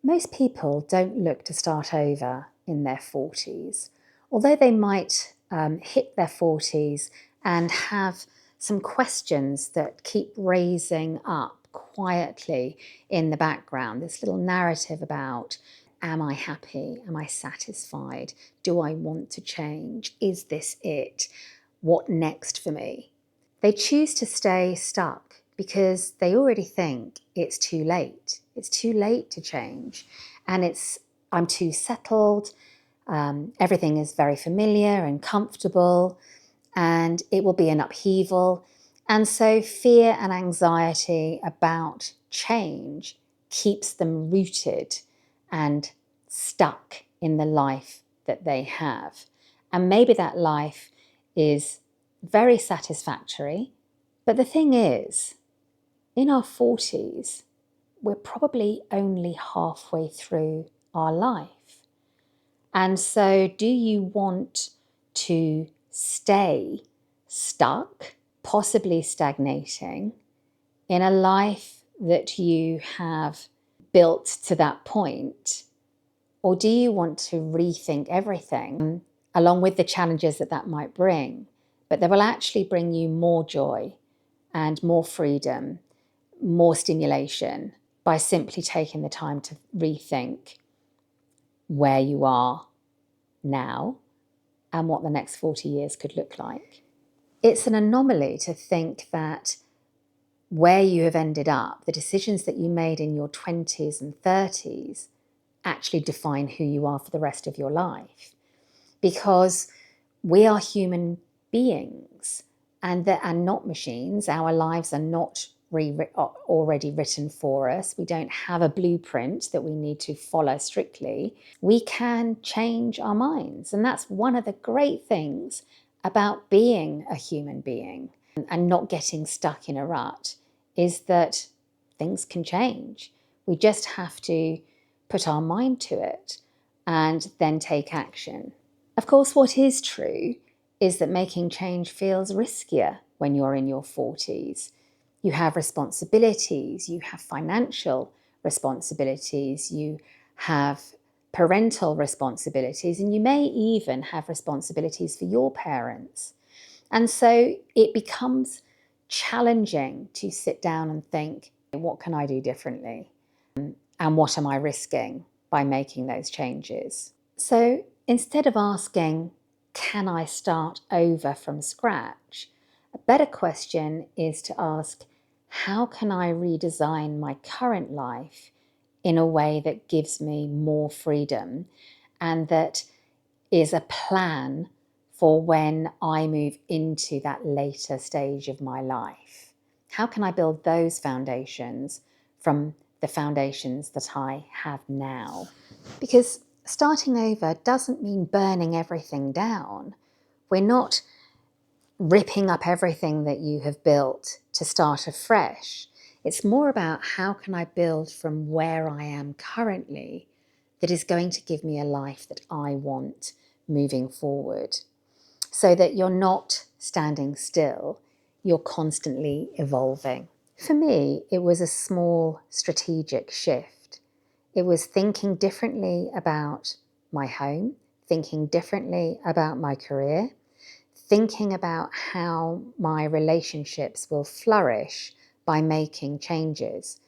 Most people don't look to start over in their 40s, although they might hit their 40s and have some questions that keep raising up quietly in the background. This little narrative about, am I happy? Am I satisfied? Do I want to change? Is this it? What next for me? They choose to stay stuck because they already think it's too late. It's too late to change. And I'm too settled. Everything is very familiar and comfortable, and it will be an upheaval. And so fear and anxiety about change keeps them rooted and stuck in the life that they have. And maybe that life is very satisfactory. But the thing is, in our 40s, we're probably only halfway through our life. And so do you want to stay stuck, possibly stagnating, in a life that you have built to that point? Or do you want to rethink everything along with the challenges that that might bring, but that will actually bring you more joy and more freedom, more stimulation by simply taking the time to rethink where you are now and what the next 40 years could look like? It's an anomaly to think that where you have ended up, the decisions that you made in your 20s and 30s, actually define who you are for the rest of your life. Because we are human beings and not machines. Our lives are not already written for us. We don't have a blueprint that we need to follow strictly. We can change our minds. And that's one of the great things about being a human being and not getting stuck in a rut, is that things can change. We just have to put our mind to it and then take action. Of course, what is true is that making change feels riskier when you're in your 40s. You have responsibilities, you have financial responsibilities, you have parental responsibilities, and you may even have responsibilities for your parents. And so it becomes challenging to sit down and think, what can I do differently? And what am I risking by making those changes? So instead of asking, can I start over from scratch? A better question is to ask, how can I redesign my current life in a way that gives me more freedom and that is a plan for when I move into that later stage of my life? How can I build those foundations from the foundations that I have now? Because starting over doesn't mean burning everything down. We're not ripping up everything that you have built to start afresh. It's more about, how can I build from where I am currently that is going to give me a life that I want moving forward, so that you're not standing still, you're constantly evolving. For me, it was a small strategic shift. It was thinking differently about my home, thinking differently about my career, thinking about how my relationships will flourish by making changes.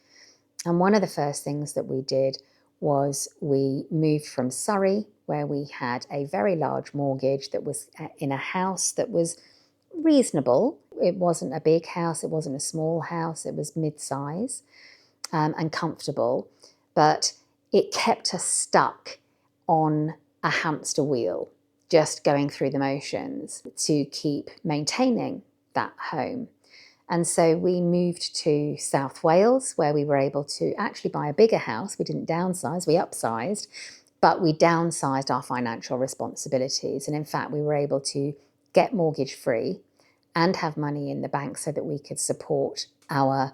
And one of the first things that we did was we moved from Surrey, where we had a very large mortgage that was in a house that was reasonable. It wasn't a big house, it wasn't a small house, it was mid-size and comfortable, but it kept us stuck on a hamster wheel, just going through the motions to keep maintaining that home. And so we moved to South Wales, where we were able to actually buy a bigger house. We didn't downsize, we upsized, but we downsized our financial responsibilities. And in fact, we were able to get mortgage free and have money in the bank so that we could support our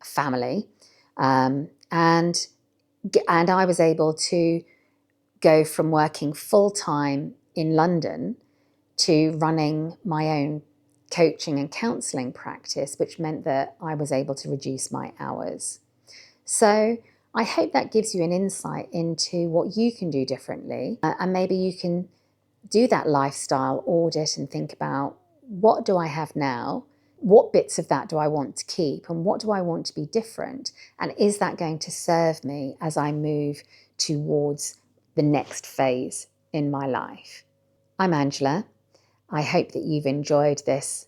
family. And I was able to go from working full-time in London to running my own coaching and counselling practice, which meant that I was able to reduce my hours. So I hope that gives you an insight into what you can do differently, and maybe you can do that lifestyle audit and think about, what do I have now? What bits of that do I want to keep? And what do I want to be different? And is that going to serve me as I move towards the next phase in my life? I'm Angela. I hope that you've enjoyed this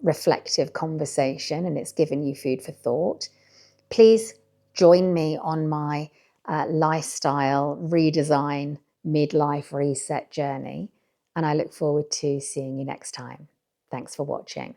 reflective conversation and it's given you food for thought. Please join me on my lifestyle redesign midlife reset journey, and I look forward to seeing you next time. Thanks for watching.